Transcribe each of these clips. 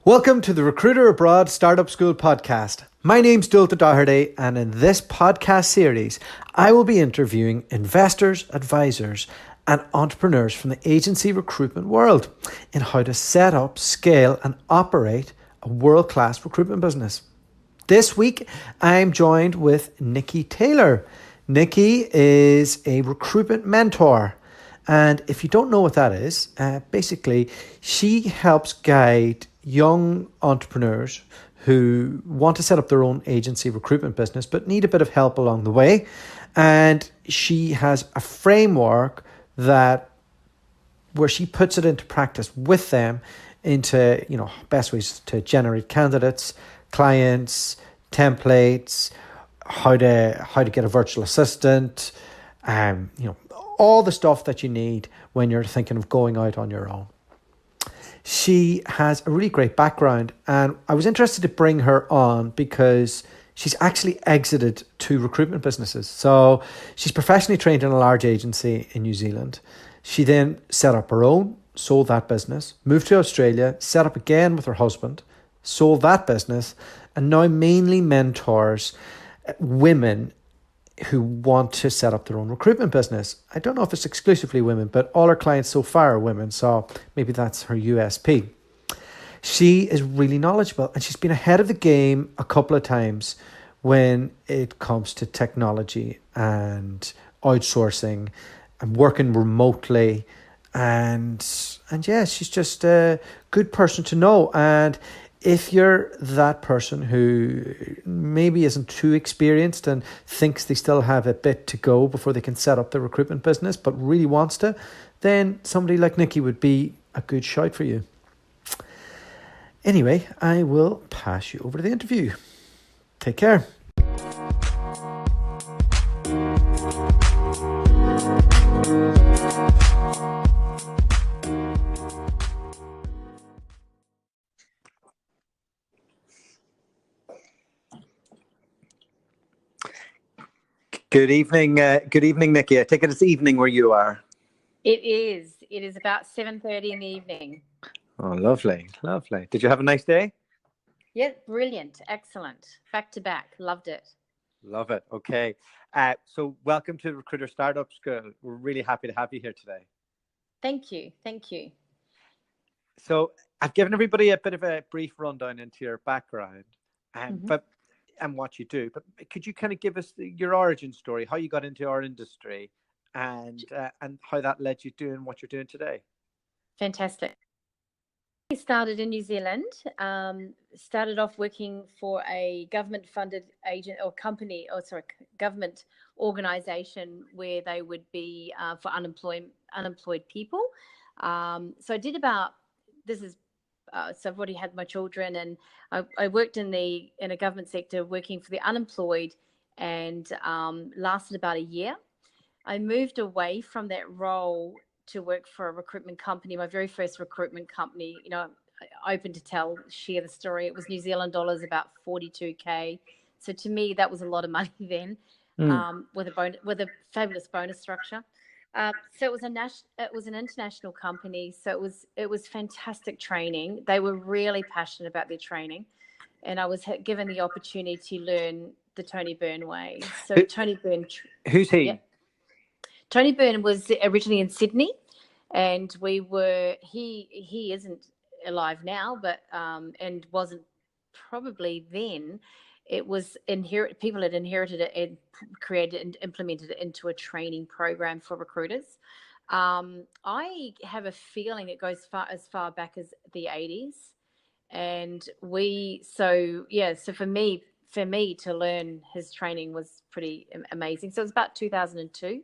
Welcome to the Recruiter Abroad Startup School podcast. My name's Dulta Doherty, and in this podcast series, I will be interviewing investors, advisors, and entrepreneurs from the agency recruitment world in how to set up, scale, and operate a world-class recruitment business. This week, I'm joined with Nikki Taylor. Nikki is a recruitment mentor. And if you don't know what that is, basically, she helps guide young entrepreneurs who want to set up their own agency recruitment business but need a bit of help along the way. And she has a framework where she puts it into practice with them into, best ways to generate candidates, clients, templates, how to get a virtual assistant, all the stuff that you need when you're thinking of going out on your own. She has a really great background, and I was interested to bring her on because she's actually exited 2 recruitment businesses. So she's professionally trained in a large agency in New Zealand. She then set up her own, sold that business, moved to Australia, set up again with her husband, sold that business, and now mainly mentors women who want to set up their own recruitment business. I don't know if it's exclusively women, but all her clients so far are women, so maybe that's her USP. She is really knowledgeable, and she's been ahead of the game a couple of times when it comes to technology and outsourcing and working remotely. And yeah, she's just a good person to know. And if you're that person who maybe isn't too experienced and thinks they still have a bit to go before they can set up the recruitment business, but really wants to, then somebody like Nikki would be a good shout for you. Anyway, I will pass you over to the interview. Take care. Good evening, Nikki. I take it it's evening where you are. It is. It is about 7:30 in the evening. Oh, lovely. Did you have a nice day? Yeah, brilliant. Excellent. Back to back. Loved it. Love it. Okay. So welcome to Recruiter Startup School. We're really happy to have you here today. Thank you. So I've given everybody a bit of a brief rundown into your background and what you do. But could you kind of give us your origin story, how you got into our industry and how that led you doing what you're doing today? Fantastic. I started in New Zealand, started off working for a government-funded government organisation where they would be for unemployed people. So I did so I've already had my children, and I worked in a government sector working for the unemployed, and lasted about a year. I moved away from that role to work for a recruitment company, my very first recruitment company. Open to share the story. It was New Zealand dollars, about 42K. So to me, that was a lot of money then, with a fabulous bonus structure. So it was an international company. So it was fantastic training. They were really passionate about their training, and I was given the opportunity to learn the Tony Byrne way. So Tony Byrne, who's he? Yeah. Tony Byrne was originally in Sydney, and he isn't alive now, but and wasn't probably then. It was people had inherited it and created and implemented it into a training program for recruiters. I have a feeling it goes as far back as the 80s. And so for me to learn his training was pretty amazing. So it was about 2002.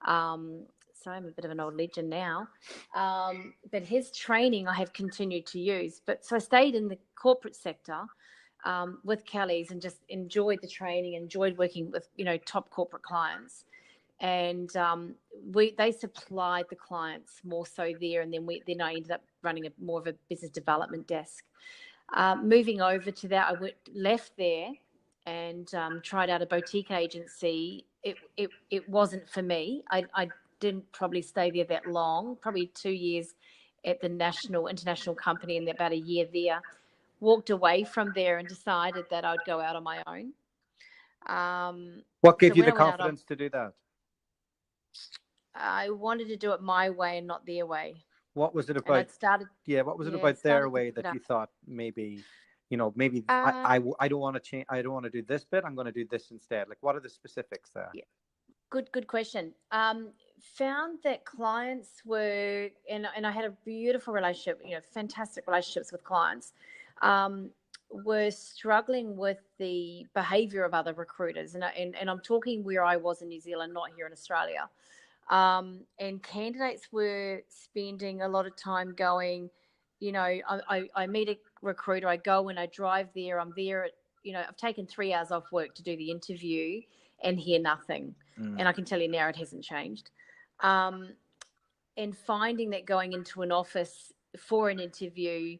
So I'm a bit of an old legend now. But his training I have continued to use. So I stayed in the corporate sector with Kelly's and just enjoyed the training, enjoyed working with, top corporate clients. And they supplied the clients more so there. And then I ended up running more of a business development desk. Moving over to that, I left there and tried out a boutique agency. It wasn't for me. I didn't probably stay there that long, probably 2 years at the international company, and about a year there. walked away from there and decided that I'd go out on my own. What gave you the confidence to do that? I wanted to do it my way and not their way. What was it about? What was it about their way that you thought maybe, I don't want to change. I don't want to do this bit. I'm going to do this instead. Like, what are the specifics there? Yeah. Good question. Found that clients were, and I had a beautiful relationship, fantastic relationships with clients, were struggling with the behaviour of other recruiters. And I'm talking where I was in New Zealand, not here in Australia. And candidates were spending a lot of time going, I meet a recruiter, I go and I drive there, I'm there at, I've taken 3 hours off work to do the interview and hear nothing. And I can tell you now it hasn't changed. And finding that going into an office for an interview,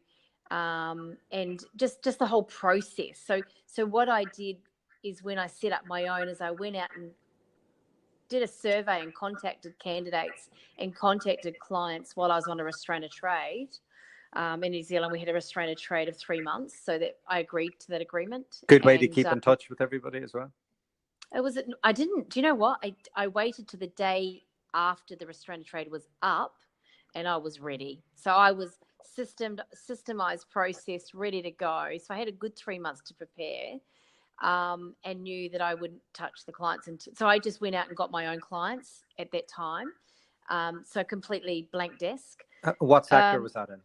and just the whole process. So what I did is, when I set up my own, is I went out and did a survey and contacted candidates and contacted clients while I was on a restraint of trade. In New Zealand, we had a restraint of trade of 3 months, so that I agreed to that agreement. Good way to keep in touch with everybody as well. I didn't. Do you know what? I waited to the day after the restraint of trade was up, and I was ready. So I was systemized, processed, ready to go. So I had a good 3 months to prepare, and knew that I wouldn't touch the clients. So I just went out and got my own clients at that time. So completely blank desk. What sector was that in?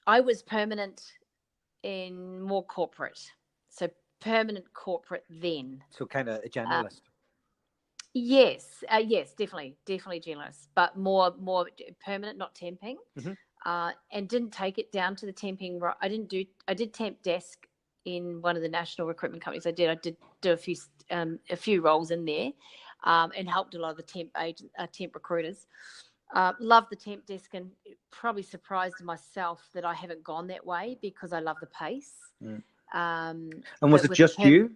I was permanent in more corporate. So permanent corporate then. So kind of a generalist. Yes, definitely generalist, but more permanent, not temping. Mm-hmm. And didn't take it down to the temping. I did temp desk in one of the national recruitment companies. I did do a few roles in there, and helped a lot of the temp recruiters. Loved the temp desk, and probably surprised myself that I haven't gone that way, because I love the pace. And was it just you?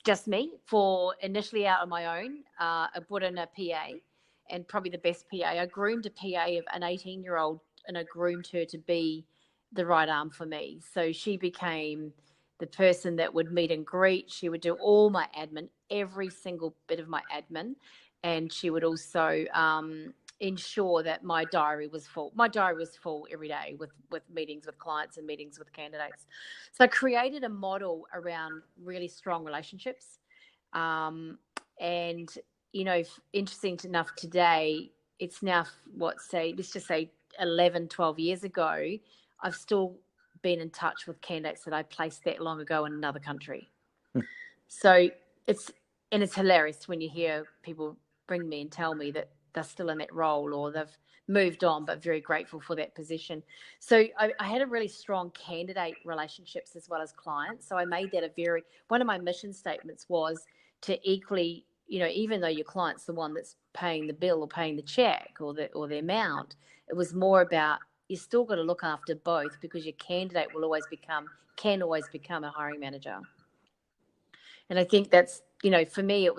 Just me, for initially out on my own. I brought in a PA, and probably the best PA. I groomed a PA of an 18-year-old, and I groomed her to be the right arm for me. So she became the person that would meet and greet. She would do all my admin, every single bit of my admin. And she would also ensure that my diary was full. My diary was full every day with meetings with clients and meetings with candidates. So I created a model around really strong relationships. And, interesting enough, today, it's now, let's just say 11, 12 years ago, I've still been in touch with candidates that I placed that long ago in another country. So it's hilarious when you hear people bring me and tell me that they're still in that role, or they've moved on, but very grateful for that position. So I had a really strong candidate relationships as well as clients. So I made that one of my mission statements was to equally, even though your client's the one that's paying the bill or paying the check or the amount, it was more about, you still got to look after both, because your candidate can always become a hiring manager. And I think that's, for me,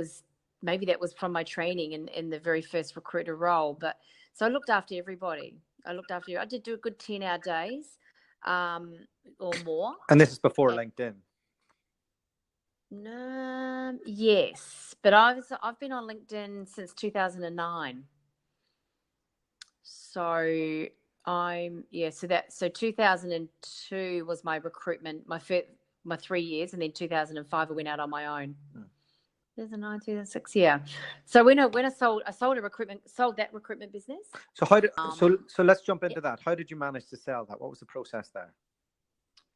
maybe that was from my training in the very first recruiter role. But so I looked after everybody. I did do a good 10-hour days, or more. And this is before LinkedIn. No, yes, but I've been on LinkedIn since 2009. So so 2002 was my recruitment, my 3 years, and then 2005 I went out on my own. 2009, 2006, yeah. So when I sold that recruitment business. So so let's jump into that. How did you manage to sell that? What was the process there?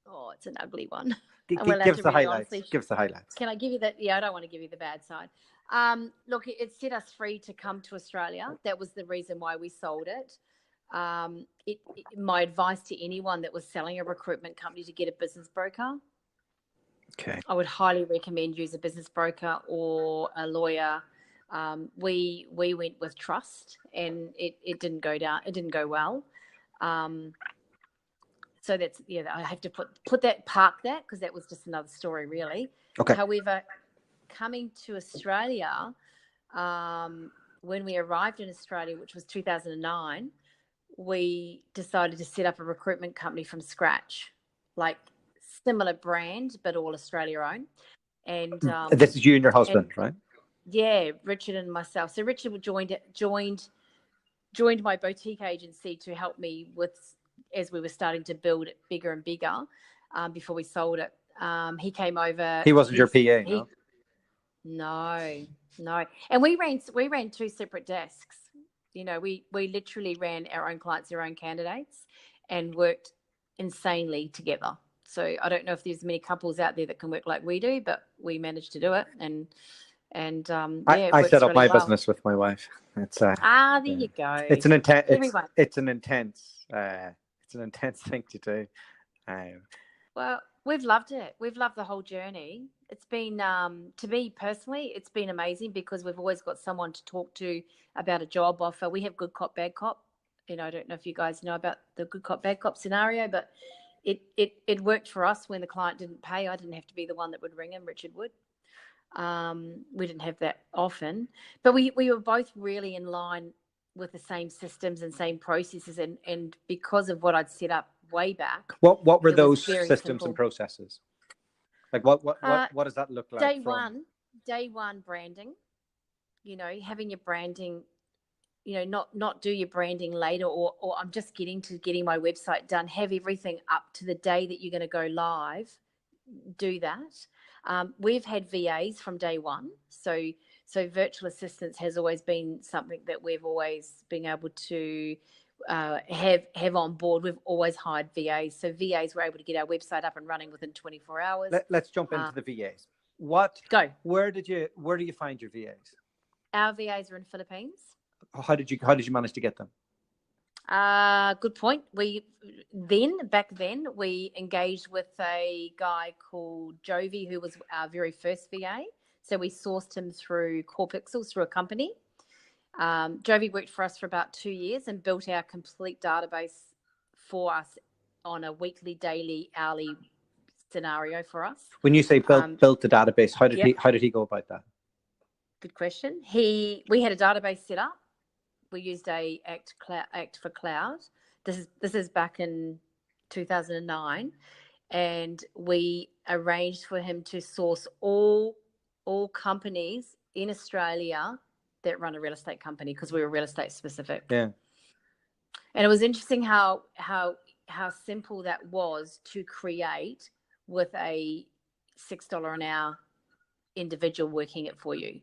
Oh, it's an ugly one. Give us the highlights. Give us the highlights. Can I give you that? Yeah, I don't want to give you the bad side. Look, it set us free to come to Australia. That was the reason why we sold it. My advice to anyone that was selling a recruitment company, to get a business broker. Okay. I would highly recommend use a business broker or a lawyer. We went with trust, and it didn't go down. It didn't go well. So that's, I have to park that because that was just another story, really. Okay. However, coming to Australia, when we arrived in Australia, which was 2009, we decided to set up a recruitment company from scratch. like similar brand, but all Australia owned. And this is you and your husband, right? Yeah, Richard and myself. So Richard joined my boutique agency to help me with, as we were starting to build it bigger and bigger, before we sold it. He came over. He wasn't your PA, no? No. And we ran two separate desks. You know, we literally ran our own clients, our own candidates, and worked insanely together. So I don't know if there's many couples out there that can work like we do, but we managed to do it. I set up my business with my wife. It's there you go. It's an intense thing to do. Well, we've loved it. We've loved the whole journey. It's been, to me personally, it's been amazing because we've always got someone to talk to about a job offer. We have good cop, bad cop. You know, I don't know if you guys know about the good cop, bad cop scenario, but it worked for us when the client didn't pay. I didn't have to be the one that would ring him. Richard would. We didn't have that often, but we were both really in line with the same systems and same processes. And because of what I'd set up way back. What were those systems and processes? Like what does that look like? Day one branding, you know, having your branding, you know, not do your branding later or I'm just getting my website done, have everything up to the day that you're going to go live, do that. We've had VAs from day one. So virtual assistants has always been something that we've always been able to have on board. We've always hired VAs. So VAs were able to get our website up and running within 24 hours. Let's jump into the VAs. Where do you find your VAs? Our VAs are in Philippines. How did you manage to get them? Good point. Back then we engaged with a guy called Jovi, who was our very first VA. So we sourced him through Core Pixels, through a company. Jovi worked for us for about 2 years and built our complete database for us on a weekly, daily, hourly scenario for us. When you say built the database, how did he go about that? Good question. We had a database set up. We used a Act for Cloud. This is back in 2009, and we arranged for him to source all companies in Australia that run a real estate company, because we were real estate specific. Yeah. And it was interesting how simple that was to create with a $6 an hour individual working it for you.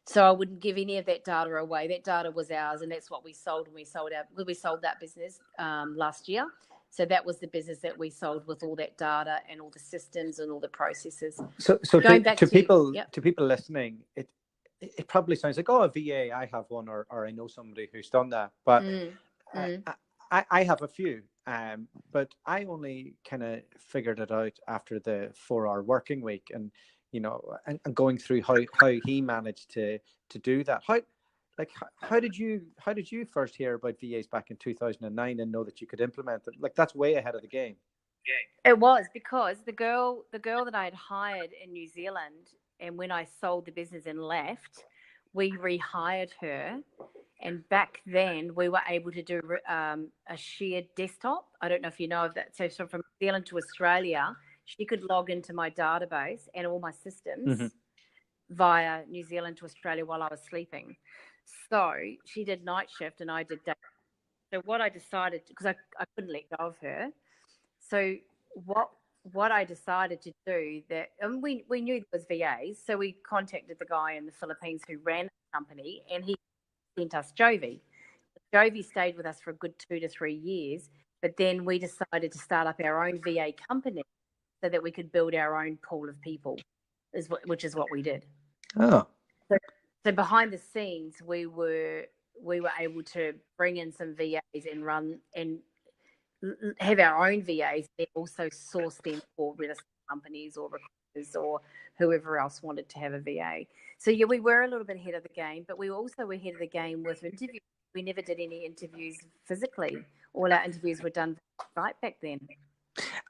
So I wouldn't give any of that data away. That data was ours, and that's what we sold when we sold that business last year. So that was the business that we sold with all that data and all the systems and all the processes. So to people listening, it probably sounds like, a VA, I have one, or I know somebody who's done that. But I have a few, but I only kind of figured it out after the 4-hour working week, and you know, and going through how he managed to do that. How did you first hear about VAs back in 2009 and know that you could implement them? Like, that's way ahead of the game. It was because the girl that I had hired in New Zealand, and when I sold the business and left, we rehired her. And back then we were able to do a shared desktop. I don't know if you know of that. So from New Zealand to Australia, she could log into my database and all my systems via New Zealand to Australia while I was sleeping. So she did night shift and I did day. So what I decided, because I couldn't let go of her. So what I decided to do, and we knew there was VAs, so we contacted the guy in the Philippines who ran the company, and he sent us Jovi. Jovi stayed with us for a good 2 to 3 years, but then we decided to start up our own VA company so that we could build our own pool of people, which is what we did. Oh. So behind the scenes, we were able to bring in some VAs and run and have our own VAs, and also source them for real estate companies or recruiters or whoever else wanted to have a VA. So yeah, we were a little bit ahead of the game, but we also were ahead of the game with interviews. We never did any interviews physically. All our interviews were done right back then.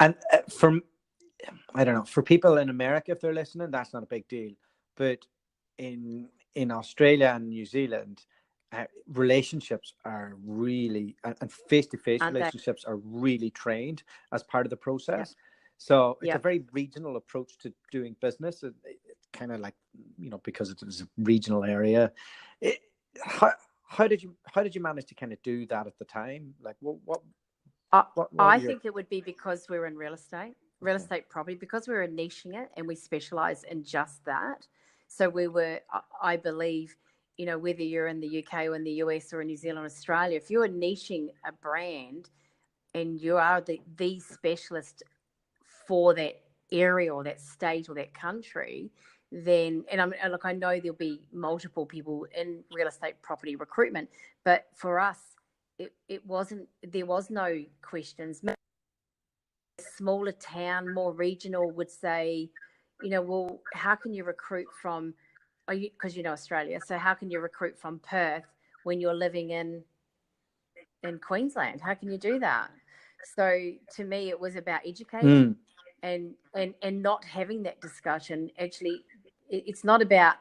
And I don't know, for people in America, if they're listening, that's not a big deal. But in Australia and New Zealand, relationships are really, and face-to-face relationships are really trained as part of the process. Yeah. So it's a very regional approach to doing business. It's kind of like, because it is a regional area. How did you manage to kind of do that at the time? Like what I think it would be because we're in real estate property, because we were niching it and we specialize in just that. So we were, I believe, whether you're in the UK or in the US or in New Zealand or Australia, if you're niching a brand and you are the specialist for that area or that state or that country, then, I know there'll be multiple people in real estate property recruitment, but for us, it wasn't, there was no questions. A smaller town, more regional would say, well, how can you recruit from, because Australia, so how can you recruit from Perth when you're living in Queensland? How can you do that? So to me, it was about educating and not having that discussion. Actually, it's not about,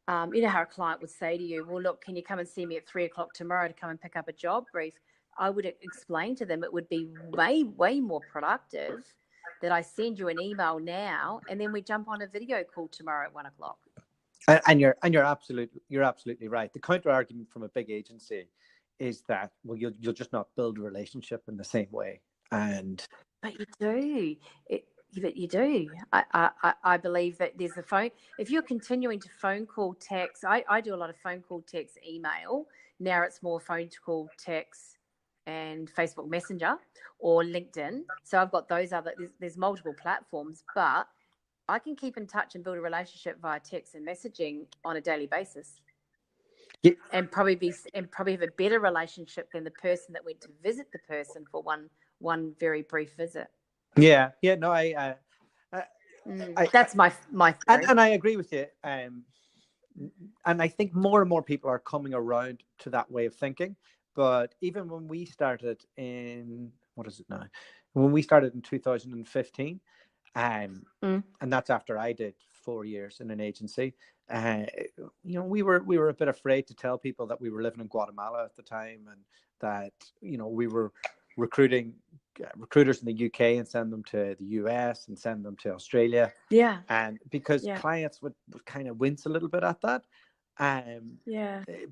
how a client would say to you, well, look, can you come and see me at 3:00 tomorrow to come and pick up a job brief? I would explain to them it would be way, way more productive that I send you an email now and then we jump on a video call tomorrow at 1:00. And you're absolutely right. The counter argument from a big agency is that, well, you'll just not build a relationship in the same way. But you do. But you do. I believe that there's a phone. If you're continuing to phone call, text, I do a lot of phone call, text, email. Now it's more phone call, text, and Facebook Messenger or LinkedIn. So I've got those there's multiple platforms, but I can keep in touch and build a relationship via text and messaging on a daily basis. Yeah. And probably have a better relationship than the person that went to visit the person for one very brief visit. Yeah. No, that's my theory. And I agree with you. And I think more and more people are coming around to that way of thinking. But even when we started in, what is it now? When we started in 2015, and that's after I did 4 years in an agency. We were a bit afraid to tell people that we were living in Guatemala at the time, and that we were recruiting recruiters in the UK and send them to the US and send them to Australia. Yeah. And because clients would kind of wince a little bit at that.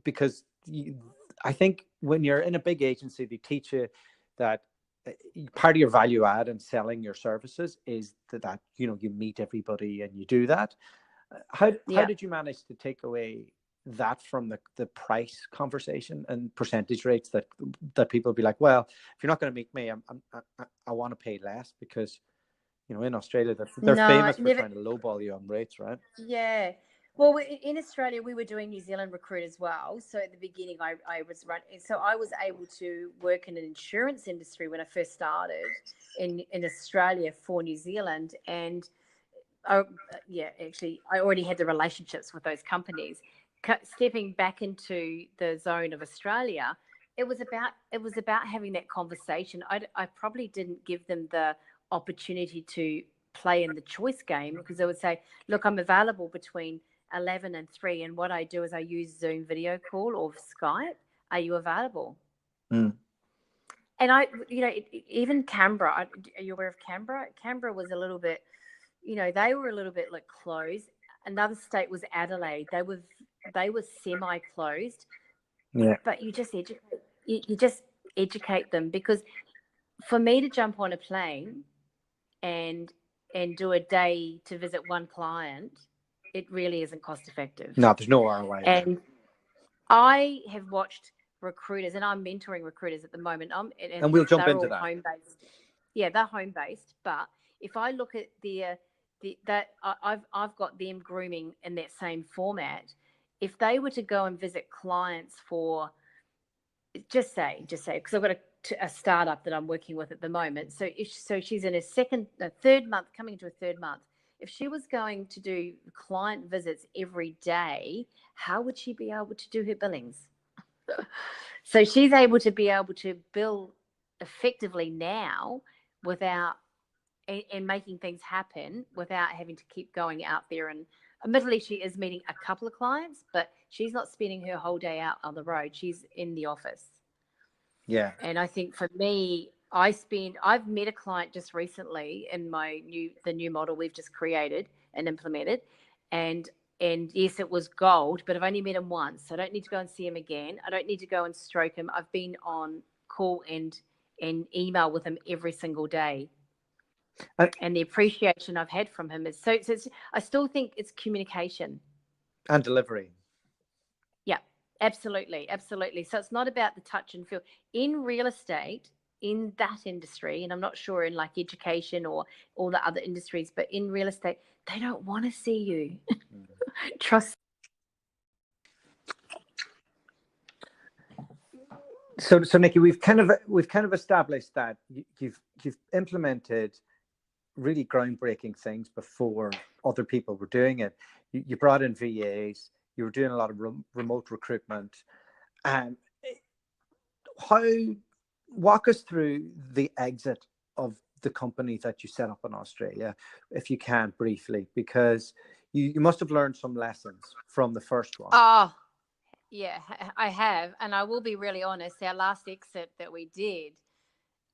Because I think when you're in a big agency, they teach you that part of your value add in selling your services is that you meet everybody and you do that. How did you manage to take away that from the price conversation and percentage rates that people be like, well, if you're not going to meet me, I want to pay less, because in Australia they're famous for trying to lowball you on rates, right? Yeah. Well, in Australia, we were doing New Zealand Recruit as well. So at the beginning, I was running. So I was able to work in an insurance industry when I first started in Australia for New Zealand. And actually, I already had the relationships with those companies. Stepping back into the zone of Australia, it was about having that conversation. I probably didn't give them the opportunity to play in the choice game, because I would say, look, I'm available between 11 and 3, and what I do is I use Zoom video call or Skype. Are you available? And even Canberra, are you aware of Canberra? Canberra was a little bit, they were a little bit like closed. Another state was Adelaide. They were semi-closed. Yeah. But you just educate them, because for me to jump on a plane and do a day to visit one client, it really isn't cost effective. No, there's no ROI. And I have watched recruiters, and I'm mentoring recruiters at the moment. And we'll jump into that. Home-based. Yeah, they're home-based. But if I look at I've got them grooming in that same format. If they were to go and visit clients for, just say, because I've got a startup that I'm working with at the moment. So she's in a third month, coming into a third month. If she was going to do client visits every day, how would she be able to do her billings? So she's able to bill effectively now without and making things happen without having to keep going out there and admittedly, she is meeting a couple of clients, but she's not spending her whole day out on the road. She's in the office. Yeah. And I think for me, I've met a client just recently in the new model we've just created and implemented. And yes, it was gold, but I've only met him once. So I don't need to go and see him again. I don't need to go and stroke him. I've been on call and email with him every single day. And the appreciation I've had from him is so I still think it's communication. And delivery. Yeah, absolutely. So it's not about the touch and feel. In real estate, in that industry, and I'm not sure in like education or all the other industries, but in real estate, they don't want to see you. Trust. So Nikki, we've kind of established that you've implemented really groundbreaking things before other people were doing it. You brought in VAs. You were doing a lot of remote recruitment. Walk us through the exit of the company that you set up in Australia, if you can, briefly, because you must have learned some lessons from the first one. Oh, yeah, I have. And I will be really honest, our last exit that we did,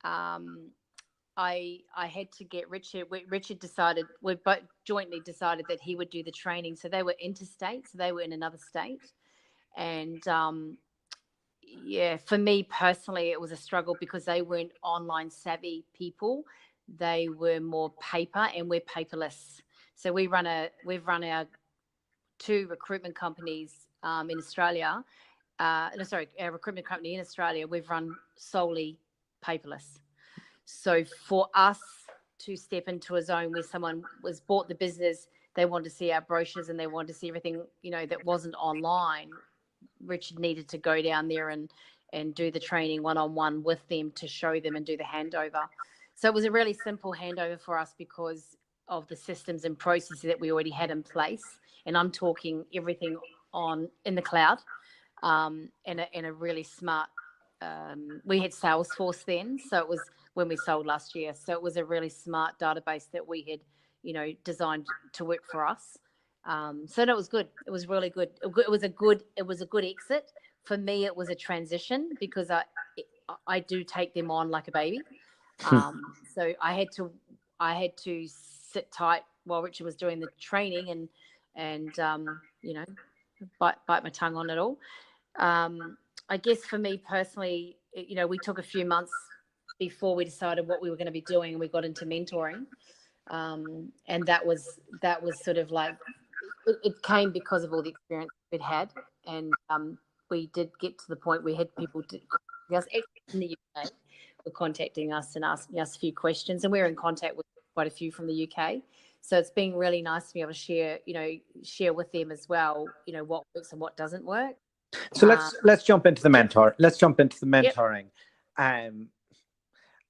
I had to get Richard. Richard decided, we both jointly decided that he would do the training. So they were interstate, so they were in another state. And yeah, for me personally, it was a struggle because they weren't online savvy people. They were more paper, and we're paperless. So we've run our 2 recruitment companies in Australia. Our recruitment company in Australia, we've run solely paperless. So for us to step into a zone where someone was bought the business, they wanted to see our brochures and they wanted to see everything, that wasn't online. Richard needed to go down there and do the training one-on-one with them to show them and do the handover. So it was a really simple handover for us because of the systems and processes that we already had in place. And I'm talking everything in the cloud, and a really smart. We had Salesforce then, so it was when we sold last year. So it was a really smart database that we had, designed to work for us. So it was good. It was really good. It was a good exit. For me, it was a transition because I do take them on like a baby. So I had to sit tight while Richard was doing the training and bite my tongue on it all. I guess for me personally, we took a few months before we decided what we were going to be doing, and we got into mentoring. And that was sort of like, it came because of all the experience we'd had. And we did get to the point where we had people in the UK were contacting us and asking us a few questions, and we're in contact with quite a few from the UK. So it's been really nice to be able to share with them as well, what works and what doesn't work. So let's jump into the mentor. Let's jump into the mentoring. Yep.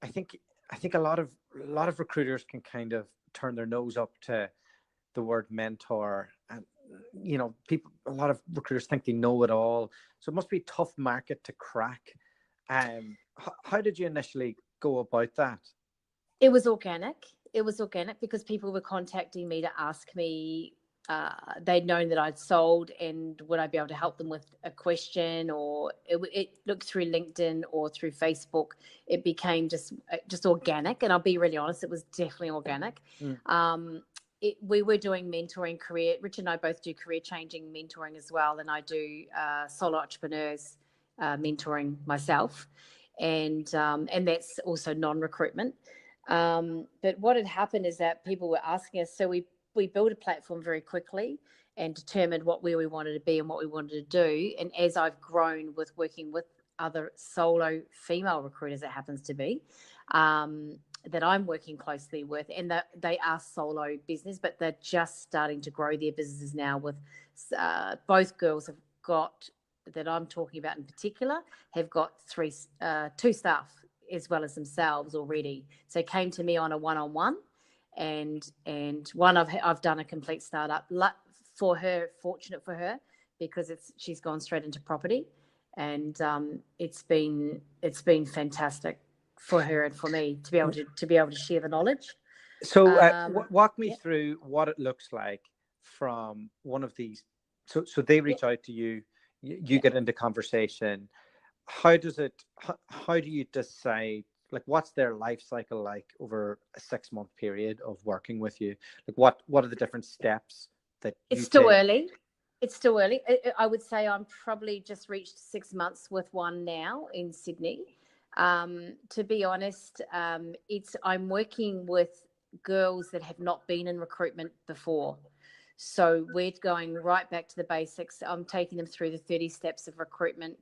I think a lot of recruiters can kind of turn their nose up to the word mentor, and a lot of recruiters think they know it all. So it must be a tough market to crack. How did you initially go about that? It was organic. Because people were contacting me to ask me. They'd known that I'd sold, and would I be able to help them with a question, or it looked through LinkedIn or through Facebook. It became just organic, and I'll be really honest, it was definitely organic. We were doing mentoring career. Rich and I both do career changing mentoring as well, and I do solo entrepreneurs mentoring myself, and that's also non-recruitment. But what had happened is that people were asking us, so we built a platform very quickly and determined where we wanted to be and what we wanted to do. And as I've grown with working with other solo female recruiters, it happens to be, that I'm working closely with, and that they are solo business, but they're just starting to grow their businesses now. With both girls have got, that I'm talking about in particular, have got 2 staff as well as themselves already. So came to me on a one-on-one. And one I've done a complete startup for her. Fortunate for her, because she's gone straight into property, and it's been fantastic for her and for me to be able to share the knowledge. So walk me through what it looks like from one of these, so they reach out to you, you get into conversation. How do you decide, like, what's their life cycle like over a 6-month period of working with you? Like, what are the different steps that it's still early? It's still early. I would say I'm probably just reached 6 months with one now in Sydney. To be honest, I'm working with girls that have not been in recruitment before. So we're going right back to the basics. I'm taking them through the 30 steps of recruitment,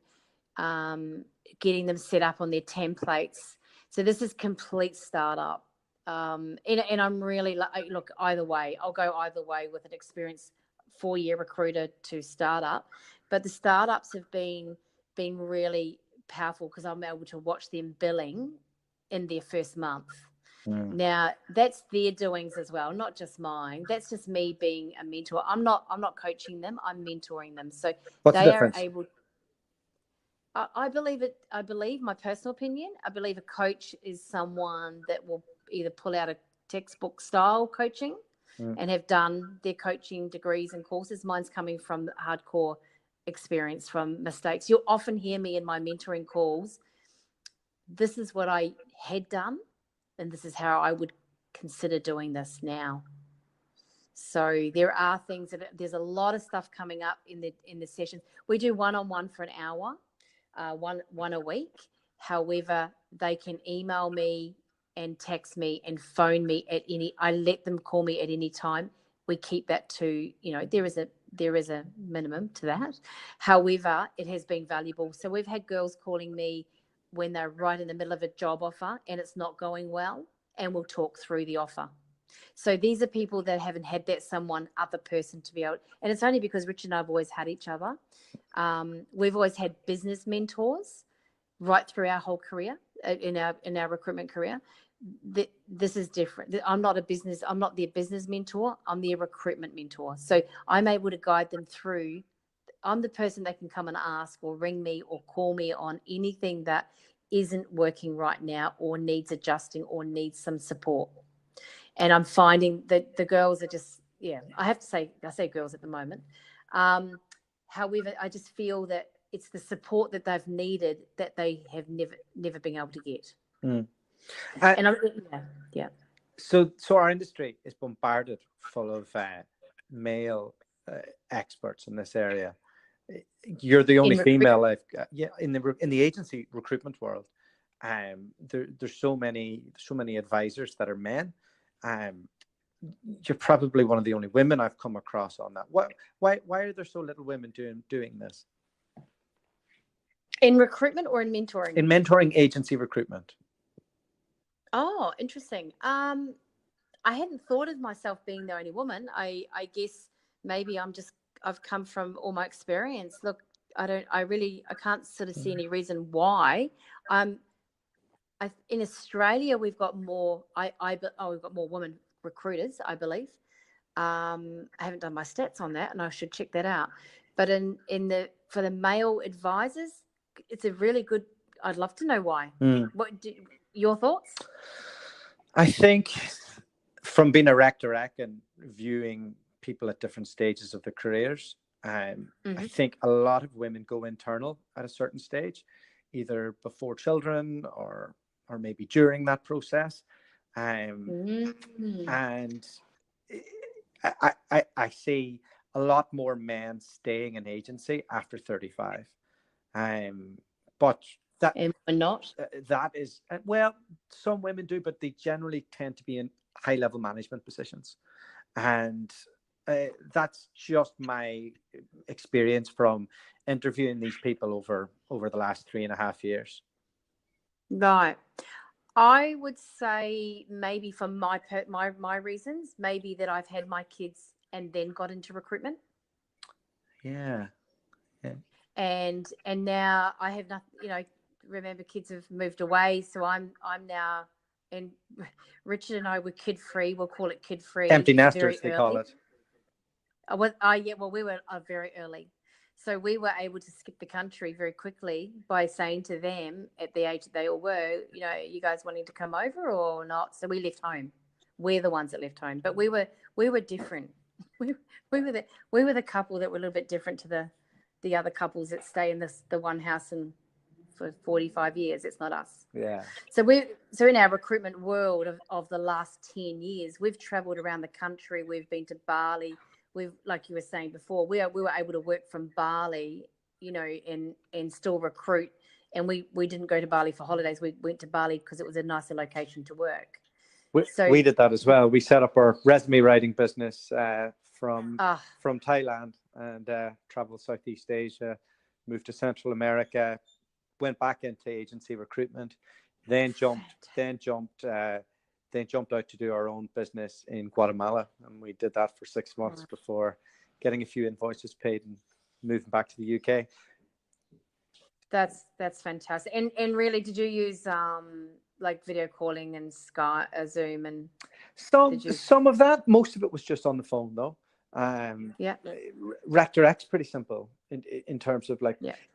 getting them set up on their templates. So this is complete startup. And I'm really, look, either way, I'll go either way with an experienced 4-year recruiter to startup. But the startups have been really powerful because I'm able to watch them billing in their first month. Now that's their doings as well, not just mine. That's just me being a mentor. I'm not coaching them, I'm mentoring them. So what's they the difference? are able. I believe my personal opinion, I believe a coach is someone that will either pull out a textbook style coaching and have done their coaching degrees and courses. Mine's coming from hardcore experience, from mistakes. You'll often hear me in my mentoring calls, this is what I had done, and this is how I would consider doing this now. So there are things there's a lot of stuff coming up in the sessions. We do one-on-one for an hour, one a week. However, they can email me and text me and phone me I let them call me at any time. We keep that to, there is a minimum to that. However, it has been valuable. So we've had girls calling me when they're right in the middle of a job offer and it's not going well, and we'll talk through the offer. So these are people that haven't had that other person to be able, and it's only because Richard and I have always had each other. We've always had business mentors right through our whole career, in our recruitment career. This is different. I'm not their business mentor. I'm their recruitment mentor. So I'm able to guide them through. I'm the person they can come and ask or ring me or call me on anything that isn't working right now or needs adjusting or needs some support. And I'm finding that the girls are just, I have to say, I say girls at the moment. However, I just feel that it's the support that they've needed that they have never been able to get. So our industry is bombarded full of male experts in this area. You're the only female I've got. Yeah, in the agency recruitment world, there's so many advisors that are men. You're probably one of the only women I've come across on that. Why are there so little women doing this? In recruitment or in mentoring? In mentoring agency recruitment. Oh, interesting. I hadn't thought of myself being the only woman. I guess maybe I've come from all my experience. Look, I can't sort of see any reason why. In Australia, we've got more. We've got more women recruiters, I believe. I haven't done my stats on that, and I should check that out. But for the male advisors, it's a really good. I'd love to know why. Your thoughts? I think from being a rec to rec and viewing people at different stages of their careers, I think a lot of women go internal at a certain stage, either before children or maybe during that process. And I see a lot more men staying in agency after 35. But that not that is, well, some women do, but they generally tend to be in high level management positions, and that's just my experience from interviewing these people over the last 3.5 years. Right. I would say maybe for my reasons, maybe that I've had my kids and then got into recruitment. Yeah. And now I have nothing. Remember, kids have moved away, so I'm now. And Richard and I were kid free. We'll call it kid free. Empty nesters, they call it. Well, we were very early. So we were able to skip the country very quickly by saying to them at the age that they all were, you guys wanting to come over or not? So we left home. We're the ones that left home. But we were different. we were the couple that were a little bit different to the other couples that stay in the one house and for 45 years. It's not us. Yeah. So in our recruitment world of the last 10 years, we've traveled around the country. We've been to Bali. We've, like you were saying before, we were able to work from Bali, and still recruit. And we didn't go to Bali for holidays. We went to Bali because it was a nicer location to work. We did that as well. We set up our resume writing business from Thailand and traveled Southeast Asia, moved to Central America, went back into agency recruitment, then jumped out to do our own business in Guatemala, and we did that for 6 months before getting a few invoices paid and moving back to the UK. That's fantastic. And really, did you use like video calling and Skype, Zoom, and some of that? Most of it was just on the phone, though. Rec Direct's pretty simple in terms of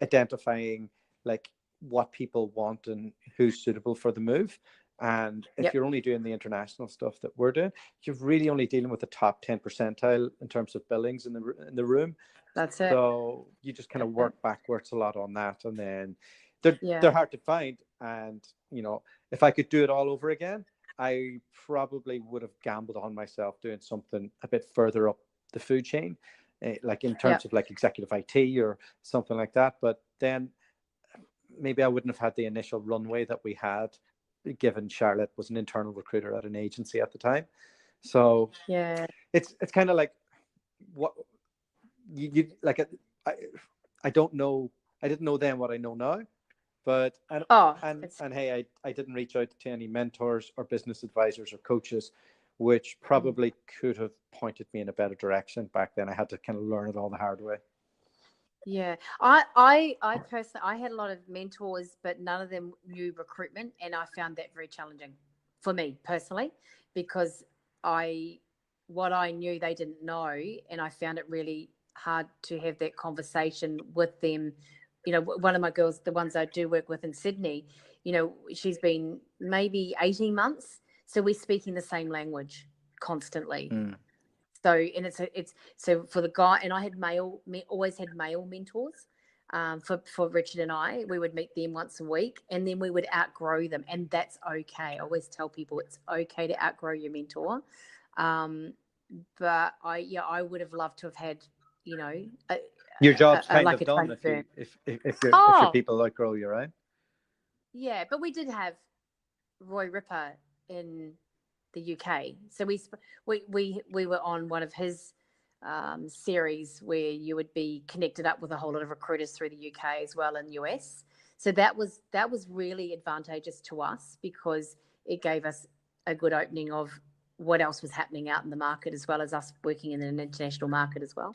identifying like what people want and who's suitable for the move. And if you're only doing the international stuff that we're doing, you're really only dealing with the top 10 percentile in terms of billings in the room. That's it. So you just kind of work backwards a lot on that, and then they're hard to find. And if I could do it all over again, I probably would have gambled on myself doing something a bit further up the food chain, like in terms of like executive IT or something like that. But then maybe I wouldn't have had the initial runway that we had, given Charlotte was an internal recruiter at an agency at the time. So it's kind of like what you like. I don't know. I didn't know then what I know now, but hey, I didn't reach out to any mentors or business advisors or coaches, which probably could have pointed me in a better direction back then. I had to kind of learn it all the hard way. Yeah, I personally, I had a lot of mentors, but none of them knew recruitment, and I found that very challenging for me personally, because what I knew they didn't know, and I found it really hard to have that conversation with them. One of my girls, the ones I do work with in Sydney, she's been maybe 18 months, so we're speaking the same language constantly. So, and it's so for the guy, and I had always had male mentors. For Richard and I, we would meet them once a week, and then we would outgrow them, and that's okay. I always tell people it's okay to outgrow your mentor. But I would have loved to have had, your job's kind of done if your people outgrow you, right? Yeah, but we did have Roy Ripper in the UK, so we were on one of his series where you would be connected up with a whole lot of recruiters through the UK as well, and US. So that was really advantageous to us, because it gave us a good opening of what else was happening out in the market, as well as us working in an international market as well.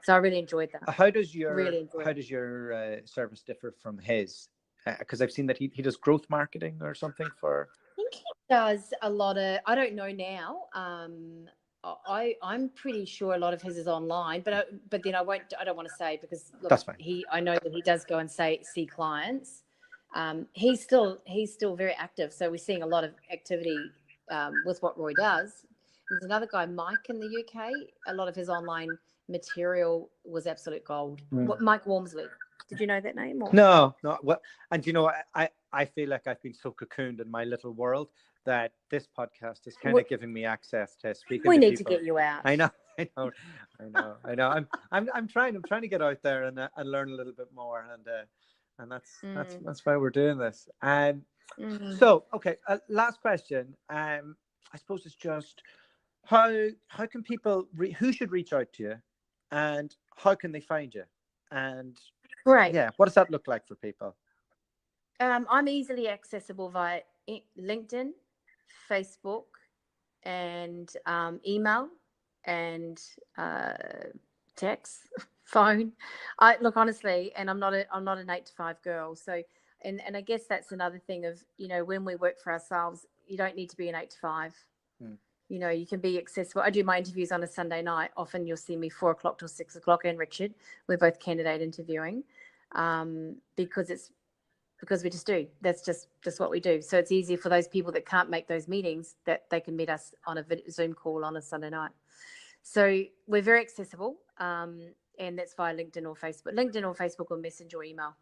So I really enjoyed that. How does your service differ from his? Because I've seen that he does growth marketing or something for. I think he does a lot of. I don't know now. I'm pretty sure a lot of his is online, but then I don't want to say, because look, that's fine. I know that he does go and see clients. He's still very active, so we're seeing a lot of activity with what Roy does. There's another guy, Mike, in the UK. A lot of his online material was absolute gold. Mike Walmsley. Did you know that name? Or? No. Well, and I feel like I've been so cocooned in my little world that this podcast is kind of giving me access to speaking. We to need people. to get you out. I know. I'm trying to get out there and learn a little bit more, and that's why we're doing this. So, okay, last question. I suppose it's just how can people who should reach out to you, and how can they find you, and what does that look like for people? I'm easily accessible via LinkedIn, Facebook, and email, and text, phone. I look, honestly, and I'm not an 8 to 5 girl, so. And I guess that's another thing of, when we work for ourselves, you don't need to be an 8 to 5. You can be accessible. I do my interviews on a Sunday night. Often you'll see me 4 o'clock till 6 o'clock, and Richard, we're both candidate interviewing, because we just do. That's just what we do. So it's easier for those people that can't make those meetings, that they can meet us on a Zoom call on a Sunday night. So we're very accessible, and that's via LinkedIn or Facebook or Messenger or email,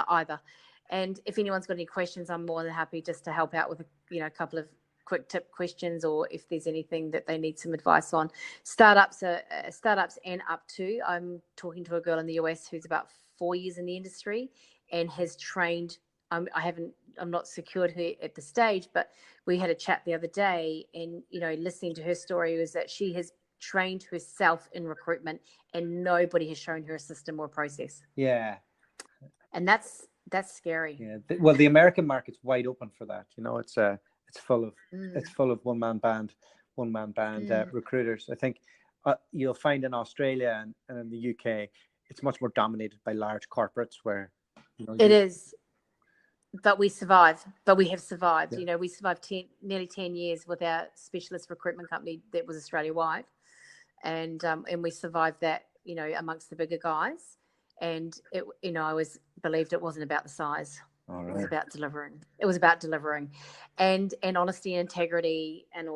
either. And if anyone's got any questions, I'm more than happy just to help out with a couple of quick tip questions, or if there's anything that they need some advice on. Startups and up to. I'm talking to a girl in the US who's about 4 years in the industry and has trained. I'm not secured her at the stage, but we had a chat the other day, and listening to her story was that she has trained herself in recruitment and nobody has shown her a system or process. Yeah. And that's scary. Yeah. Well, the American market's wide open for that. It's full of one-man band recruiters. I think you'll find in Australia and in the UK, it's much more dominated by large corporates where it is. But we survive. But we have survived. Yeah. We survived nearly 10 years with our specialist recruitment company that was Australia-wide, and we survived that. Amongst the bigger guys, and it. I always believed it wasn't about the size. All right. It was about delivering, and honesty and integrity and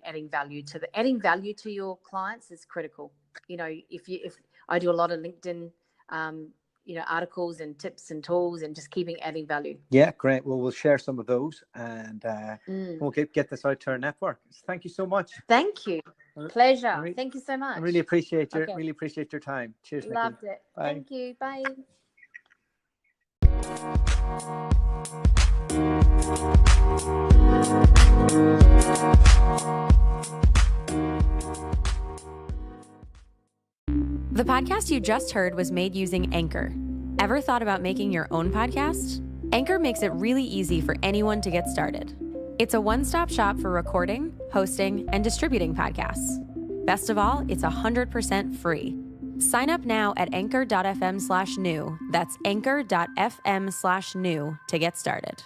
adding value to your clients is critical. If I do a lot of LinkedIn. Articles and tips and tools and just adding value. Yeah, great. Well, we'll share some of those and we'll get this out to our network. Thank you so much. Thank you. Pleasure. Thank you so much. I really appreciate your time. Cheers, Nikki. Loved it. Bye. Thank you. Bye. The podcast you just heard was made using Anchor. Ever thought about making your own podcast? Anchor makes it really easy for anyone to get started. It's a one-stop shop for recording, hosting, and distributing podcasts. Best of all, it's 100% free. Sign up now at anchor.fm/new. That's anchor.fm/new to get started.